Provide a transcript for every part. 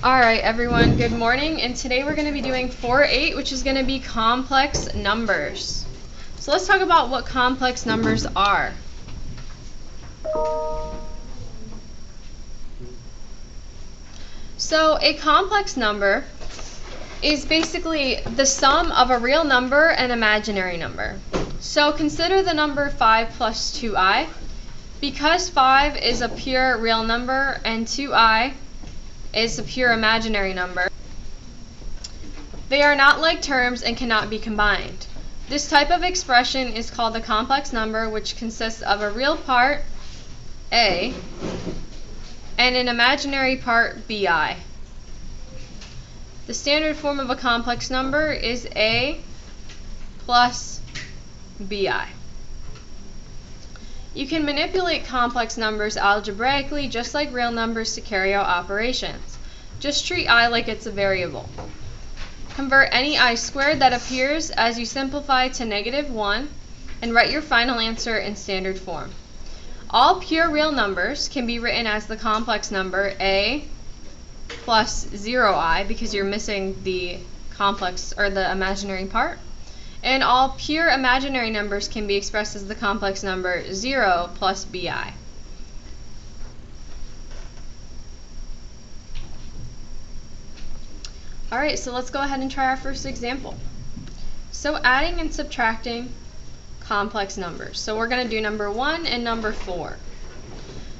Alright everyone, good morning, and today we're going to be doing 4-8, which is going to be complex numbers. So let's talk about what complex numbers are. So a complex number is basically the sum of a real number and imaginary number. So consider the number 5 plus 2i. Because 5 is a pure real number and 2i is a pure imaginary number, they are not like terms and cannot be combined. This type of expression is called a complex number, which consists of a real part, a, and an imaginary part, bi. The standard form of a complex number is a plus bi. You can manipulate complex numbers algebraically just like real numbers to carry out operations. Just treat I like it's a variable. Convert any I squared that appears as you simplify to -1 and write your final answer in standard form. All pure real numbers can be written as the complex number a plus 0i because you're missing the complex or the imaginary part. And all pure imaginary numbers can be expressed as the complex number 0 plus bi. Alright, so let's go ahead and try our first example. So adding and subtracting complex numbers. So we're going to do number 1 and number 4.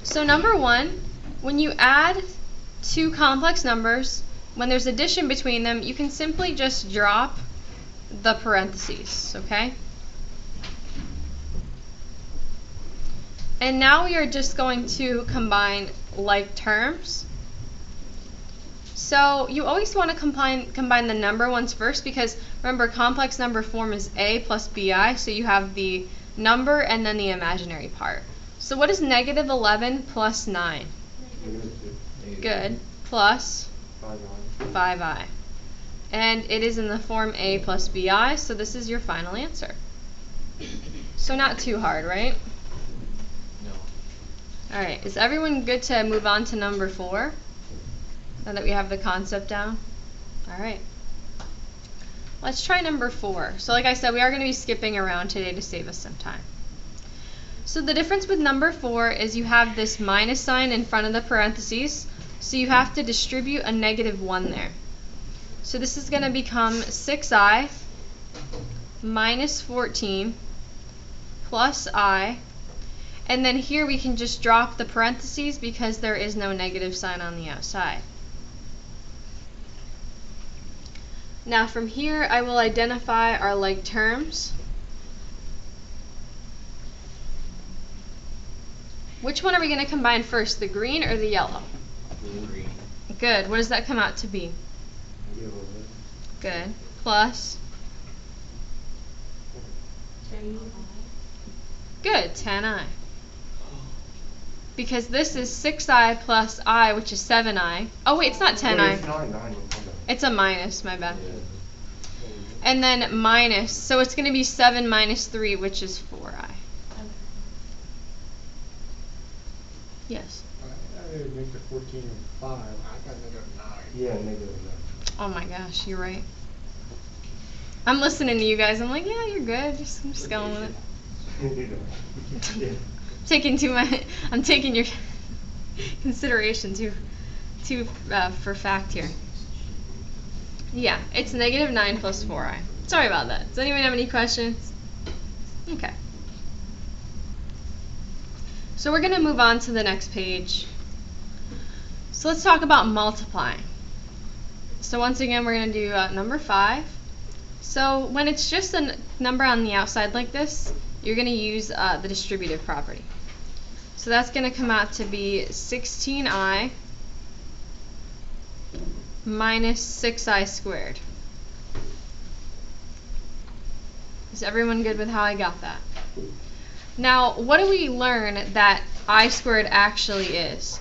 So number 1, when you add two complex numbers, when there's addition between them, you can simply just drop the parentheses, okay? And now we are just going to combine like terms. So you always want to combine the number ones first because remember complex number form is a plus bi, so you have the number and then the imaginary part. So what is -11 plus 9? Good. Plus 5i. And it is in the form a plus bi, so this is your final answer. So not too hard, right? No. Alright, is everyone good to move on to number 4? Now that we have the concept down? Alright. Let's try number 4. So like I said, we are going to be skipping around today to save us some time. So the difference with number 4 is you have this minus sign in front of the parentheses, so you have to distribute a -1 there. So this is going to become 6i minus 14 plus I, and then here we can just drop the parentheses because there is no negative sign on the outside. Now from here I will identify our like terms. Which one are we going to combine first, the green or the yellow? Green. Good. What does that come out to be? Good. Plus? Good. 10i. Because this is 6i plus I, which is 7i. Oh wait, it's not 10i. It's a minus, my bad. And then minus, so it's going to be 7 minus 3, which is 4i. Yes. I make the 14 and 5. I got -9. Yeah, -9. Oh my gosh, you're right. I'm listening to you guys. I'm like, yeah, you're good. I'm just going with it. I'm taking your consideration too for fact here. Yeah, it's -9 plus 4i. Sorry about that. Does anyone have any questions? Okay. So we're going to move on to the next page. So let's talk about multiplying. So once again, we're going to do number 5. So when it's just a number on the outside like this, you're going to use the distributive property. So that's going to come out to be 16i minus 6i squared. Is everyone good with how I got that? Now, what do we learn that I squared actually is?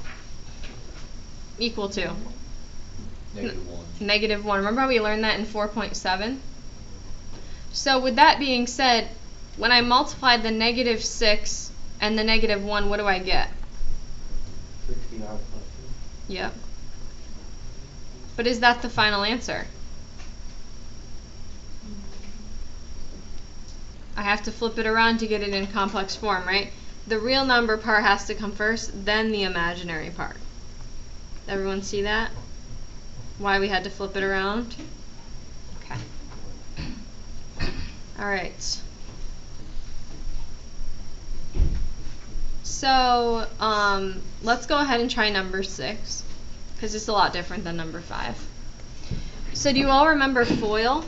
Equal to? -1. -1. Remember how we learned that in 4.7? So with that being said, when I multiply the -6 and the -1, what do I get? 69 plus 2. Yep. But is that the final answer? I have to flip it around to get it in complex form, right? The real number part has to come first, then the imaginary part. Everyone see that? Why we had to flip it around? Okay. Alright. So, let's go ahead and try number 6, because it's a lot different than number 5. So do you all remember FOIL?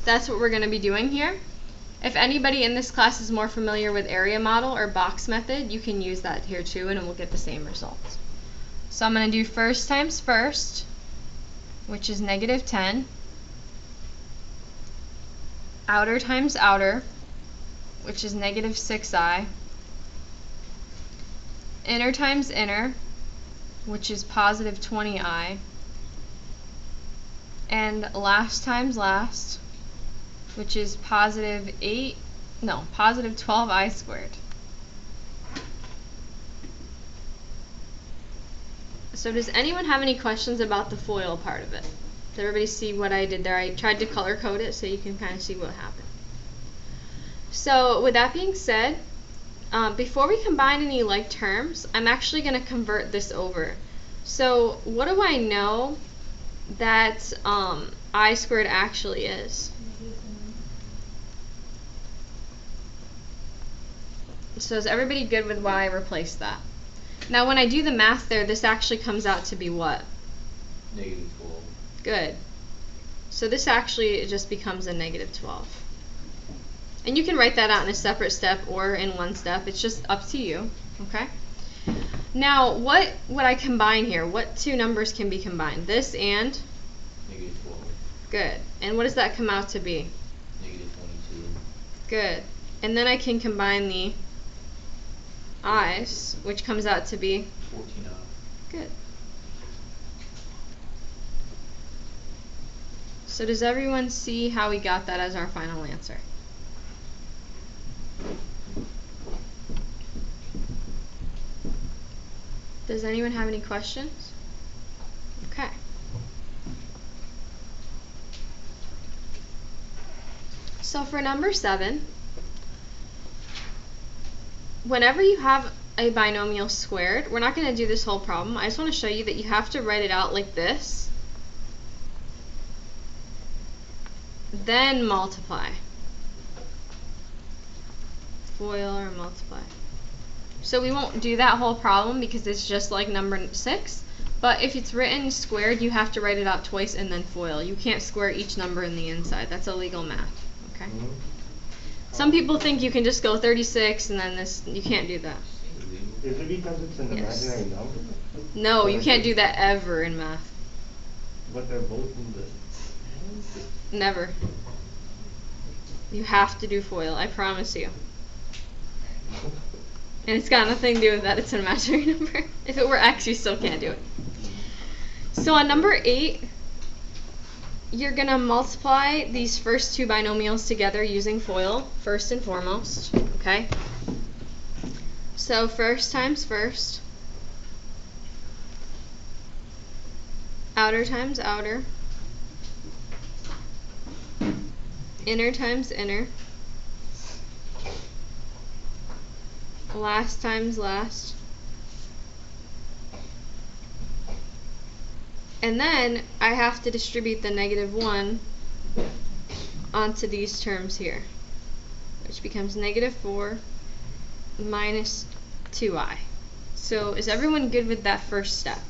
That's what we're going to be doing here. If anybody in this class is more familiar with area model or box method, you can use that here too, and it will get the same results. So I'm going to do first times first, which is -10. Outer times outer, which is -6i. Inner times inner, which is +20i. And last times last, which is +12i squared. So does anyone have any questions about the FOIL part of it? Does everybody see what I did there? I tried to color code it so you can kind of see what happened. So with that being said, before we combine any like terms, I'm actually going to convert this over. So what do I know that I squared actually is? So is everybody good with why I replaced that? Now when I do the math there, this actually comes out to be what? -12. Good. So this actually just becomes a -12. And you can write that out in a separate step or in one step. It's just up to you. Okay? Now, what would I combine here? What two numbers can be combined? This and? -12. Good. And what does that come out to be? -22. Good. And then I can combine the i's, which comes out to be? 14i. Good. So does everyone see how we got that as our final answer? Does anyone have any questions? Okay. So for number 7, whenever you have a binomial squared, we're not going to do this whole problem. I just want to show you that you have to write it out like this. Then multiply. FOIL or multiply. So we won't do that whole problem because it's just like number 6. But if it's written squared, you have to write it out twice and then FOIL. You can't square each number in the inside. That's illegal math. Okay? Some people think you can just go 36 and then this. You can't do that. Is it because it's an Yes. imaginary number? No, you can't do that ever in math. But they're both in the... Never. You have to do FOIL, I promise you. And it's got nothing to do with that it's an imaginary number. If it were X, you still can't do it. So on number 8, you're going to multiply these first two binomials together using FOIL, first and foremost. Okay? So first times first. Outer times outer. Inner times inner. Last times last. And then I have to distribute the -1 onto these terms here, which becomes -4 minus 2i. So is everyone good with that first step?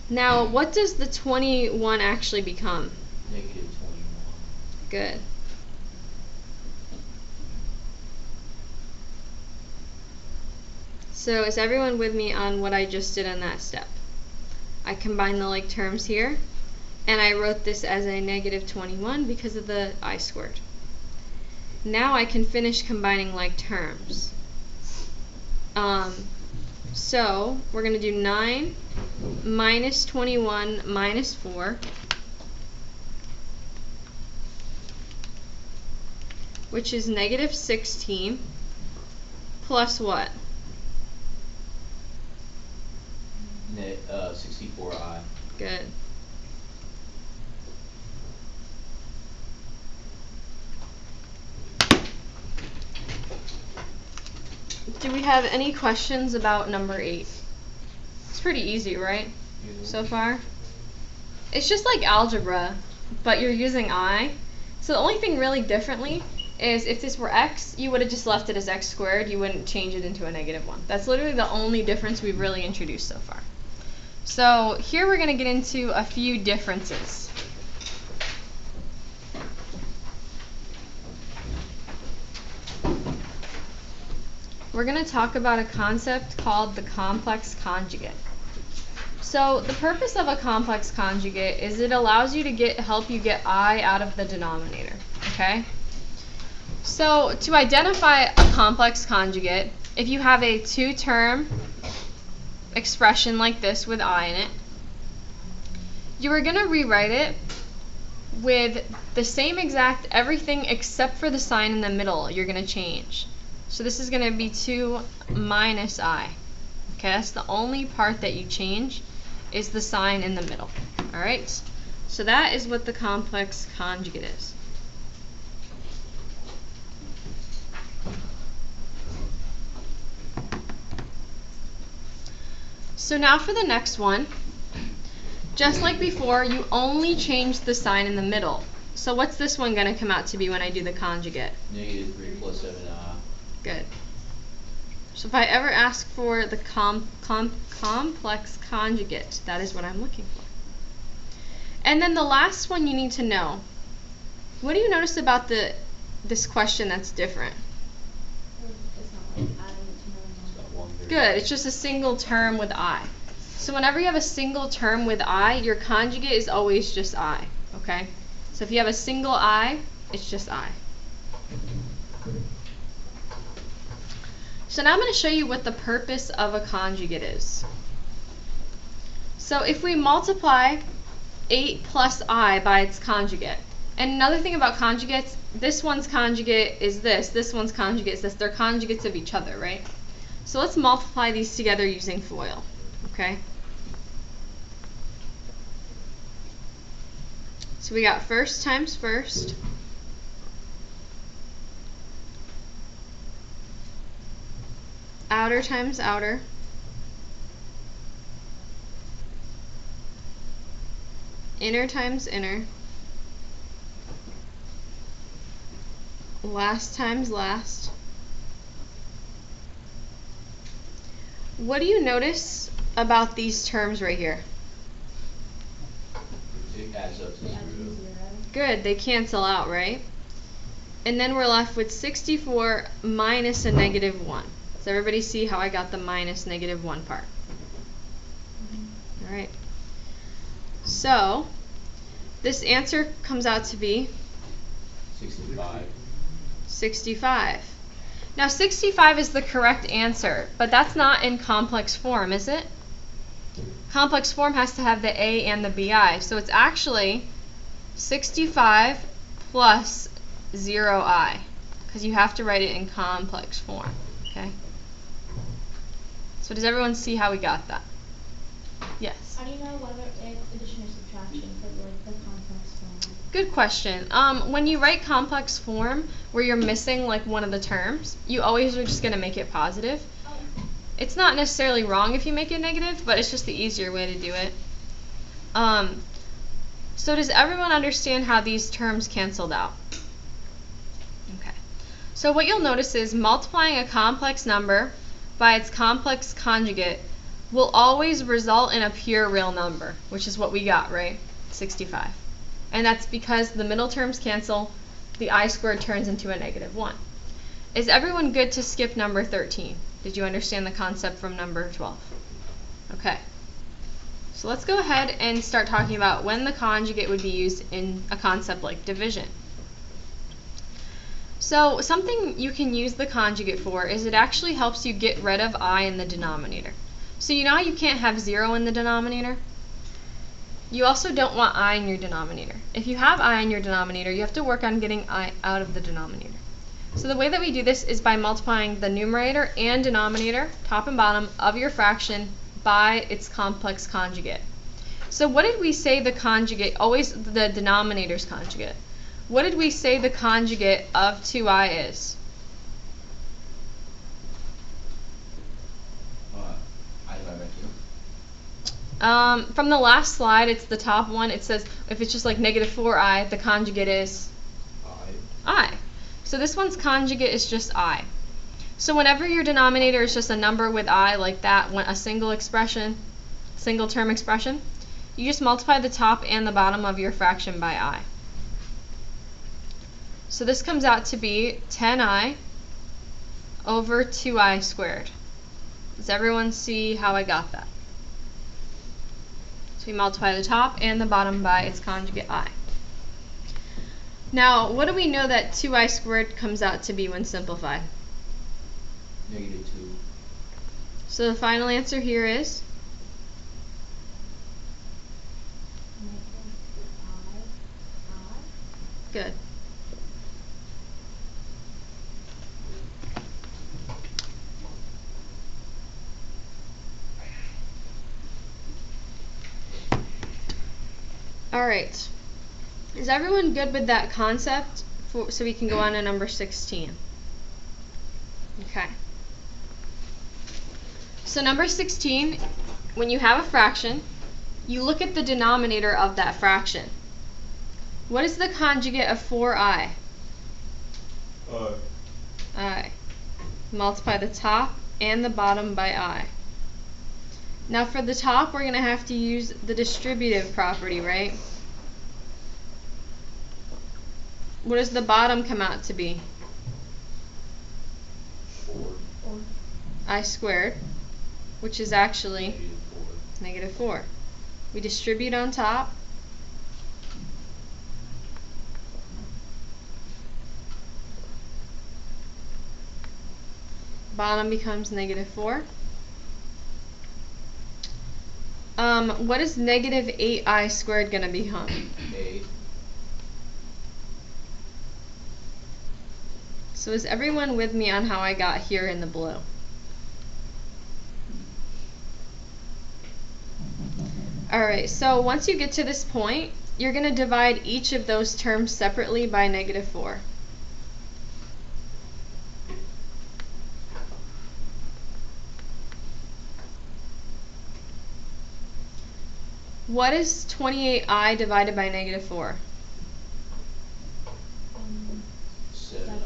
Now, what does the 21 actually become? -21. Good. So is everyone with me on what I just did on that step? I combined the like terms here, and I wrote this as a -21 because of the I squared. Now I can finish combining like terms. So we're going to do 9 minus 21 minus 4, which is -16, plus what? 64I. Good. Do we have any questions about number 8? It's pretty easy, right? So far? It's just like algebra, but you're using I. So the only thing really differently is if this were x, you would have just left it as x squared. You wouldn't change it into a -1. That's literally the only difference we've really introduced so far. So here we're going to get into a few differences. We're going to talk about a concept called the complex conjugate. So the purpose of a complex conjugate is it allows you to help you get I out of the denominator, okay? So to identify a complex conjugate, if you have a 2-term expression like this with I in it, you are going to rewrite it with the same exact everything except for the sign in the middle you're going to change. So this is going to be 2 minus I. Okay, that's the only part that you change is the sign in the middle. Alright, so that is what the complex conjugate is. So now for the next one, just like before, you only change the sign in the middle. So what's this one going to come out to be when I do the conjugate? -3 plus 7I. Good. So if I ever ask for the complex conjugate, that is what I'm looking for. And then the last one you need to know. What do you notice about this question that's different? It's not like adding it to another It's got one variable. Good. It's just a single term with I. So whenever you have a single term with I, your conjugate is always just I. Okay? So if you have a single I, it's just I. So now I'm going to show you what the purpose of a conjugate is. So if we multiply 8 plus I by its conjugate, and another thing about conjugates, this one's conjugate is this one's conjugate is this. They're conjugates of each other, right? So let's multiply these together using FOIL, okay? So we got first times first. Outer times outer. Inner times inner. Last times last. What do you notice about these terms right here? It adds up to 0. Good, they cancel out, right? And then we're left with 64 minus a -1. Does everybody see how I got the minus -1 part? All right. So, this answer comes out to be 65. 65. Now 65 is the correct answer, but that's not in complex form, is it? Complex form has to have the A and the BI, so it's actually 65 plus 0I, because you have to write it in complex form, okay? So does everyone see how we got that? Yes. How do you know whether it's addition or subtraction for the complex form? Good question. When you write complex form where you're missing like one of the terms, you always are just going to make it positive. Oh. It's not necessarily wrong if you make it negative, but it's just the easier way to do it. So does everyone understand how these terms canceled out? Okay. So what you'll notice is multiplying a complex number by its complex conjugate will always result in a pure real number, which is what we got, right? 65. And that's because the middle terms cancel, the I squared turns into a -1. Is everyone good to skip number 13? Did you understand the concept from number 12? Okay. So let's go ahead and start talking about when the conjugate would be used in a concept like division. So something you can use the conjugate for is it actually helps you get rid of I in the denominator. So you know how you can't have 0 in the denominator? You also don't want I in your denominator. If you have I in your denominator, you have to work on getting I out of the denominator. So the way that we do this is by multiplying the numerator and denominator, top and bottom, of your fraction by its complex conjugate. So what did we say the conjugate, always the denominator's conjugate? What did we say the conjugate of 2i is? I divided by 2. From the last slide, it's the top one. It says if it's just like negative 4i, the conjugate is I. So this one's conjugate is just I. So whenever your denominator is just a number with I like that, a single expression, single term expression, you just multiply the top and the bottom of your fraction by I. So this comes out to be 10i over 2i squared. Does everyone see how I got that? So we multiply the top and the bottom by its conjugate I. Now, what do we know that 2i squared comes out to be when simplified? Negative 2. So the final answer here is? Good. All right. Is everyone good with that concept? So we can go on to number 16. Okay. So number 16, when you have a fraction, you look at the denominator of that fraction. What is the conjugate of 4i? I. Multiply the top and the bottom by I. Now for the top, we're going to have to use the distributive property, right? What does the bottom come out to be? 4. I squared, which is actually Negative 4. negative 4. We distribute on top. Bottom becomes negative 4. What is negative 8i squared going to become? 8. So is everyone with me on how I got here in the blue? Alright, so once you get to this point, you're going to divide each of those terms separately by negative 4. What is 28i divided by negative 4? 7.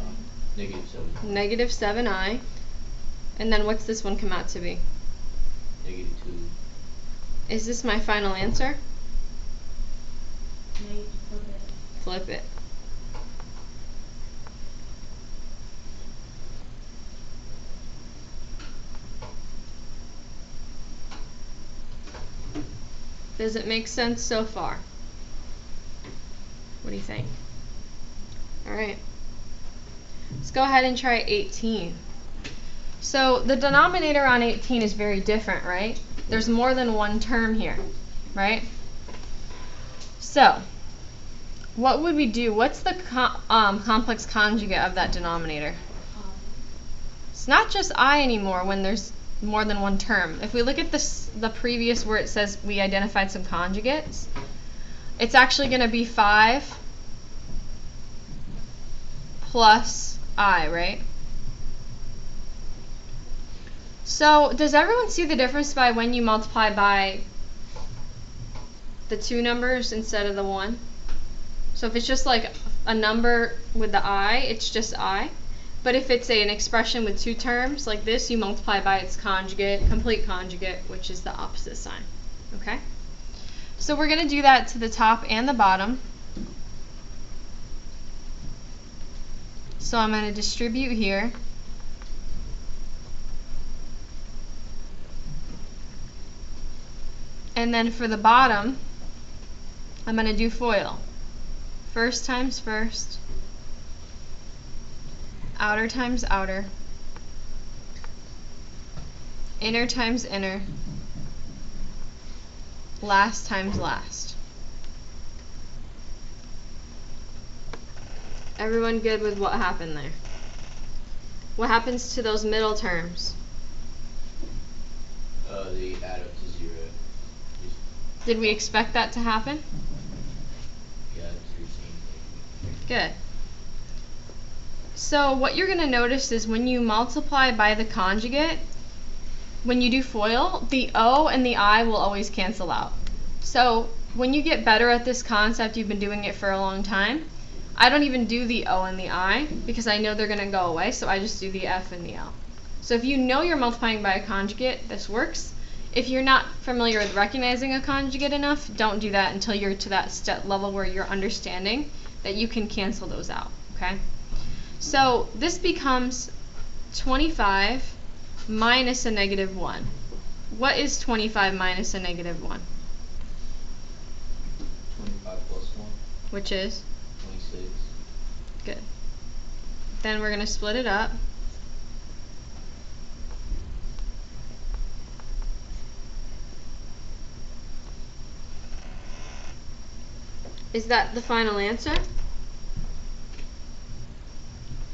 Negative 7. Negative 7i. And then what's this one come out to be? Negative 2. Is this my final answer? No, you flip it. Flip it. Does it make sense so far? What do you think? Alright. Let's go ahead and try 18. So the denominator on 18 is very different, right? There's more than one term here, right? So, what would we do? What's the complex conjugate of that denominator? It's not just I anymore when there's more than one term. If we look at the previous where it says we identified some conjugates, it's actually going to be 5 plus I, right? So does everyone see the difference by when you multiply by the two numbers instead of the one? So if it's just like a number with the I, it's just I. But if it's an expression with two terms like this, you multiply by its conjugate, complete conjugate, which is the opposite sign. Okay? So we're going to do that to the top and the bottom. So I'm going to distribute here. And then for the bottom, I'm going to do FOIL. First times first. Outer times outer, inner times inner, last times last. Everyone good with what happened there? What happens to those middle terms? They add up to 0. Did we expect that to happen? Yeah, it's routine. Good. So what you're going to notice is when you multiply by the conjugate, when you do FOIL, the O and the I will always cancel out. So when you get better at this concept, you've been doing it for a long time, I don't even do the O and the I because I know they're going to go away, so I just do the F and the L. So if you know you're multiplying by a conjugate, this works. If you're not familiar with recognizing a conjugate enough, don't do that until you're to that step level where you're understanding that you can cancel those out, okay? So this becomes 25 minus a negative 1. What is 25 minus a negative 1? 25 plus 1, Which is? 26. Good. Then we're going to split it up. Is that the final answer?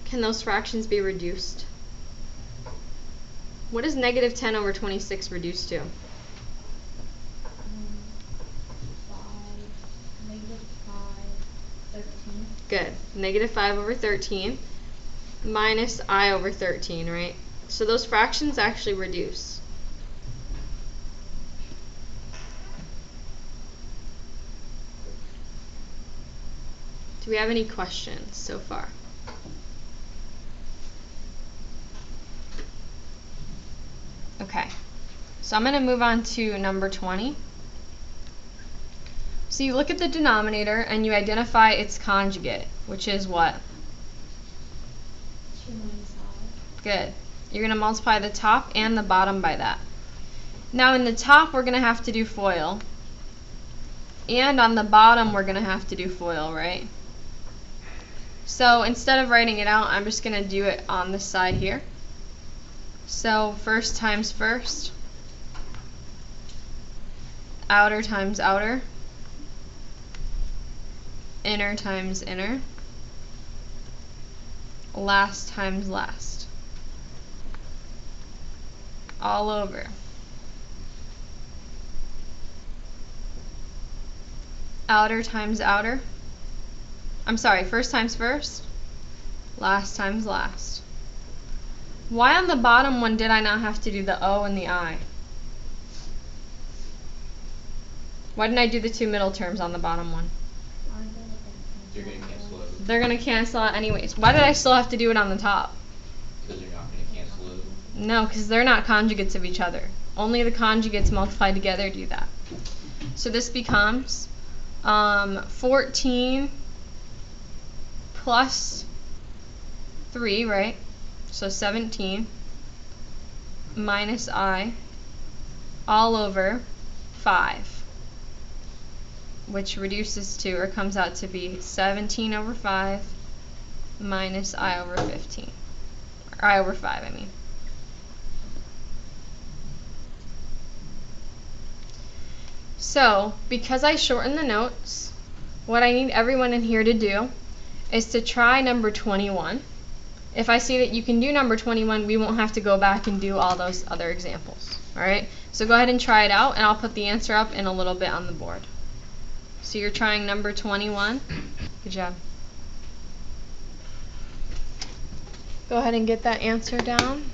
Can those fractions be reduced? What is negative 10 over 26 reduced to? 5, negative 5, 13. Good. Negative 5 over 13 minus I over 13, right? So those fractions actually reduce. Do we have any questions so far? Okay, so I'm going to move on to number 20. So you look at the denominator and you identify its conjugate, which is what? 2 minus I. Good. You're going to multiply the top and the bottom by that. Now in the top we're going to have to do FOIL. And on the bottom we're going to have to do FOIL, right? So instead of writing it out, I'm just going to do it on this side here. So first times first. Outer times outer. Inner times inner. Last times last. All over. Outer times outer. I'm sorry, first times first. Last times last. Why on the bottom one did I not have to do the O and the I? Why didn't I do the two middle terms on the bottom one? Aren't they They're going to cancel out. They're going to cancel out anyways. Why did I still have to do it on the top? Because they're not going to cancel out. No, because they're not conjugates of each other. Only the conjugates multiplied together do that. So this becomes 14 plus 3, right? So 17 minus I all over 5, which reduces to, or comes out to be 17 over 5 minus I over 15. Or I over 5, I mean. So, because I shortened the notes, what I need everyone in here to do is to try number 21. If I see that you can do number 21, we won't have to go back and do all those other examples. Alright? So go ahead and try it out, and I'll put the answer up in a little bit on the board. So you're trying number 21. Good job. Go ahead and get that answer down.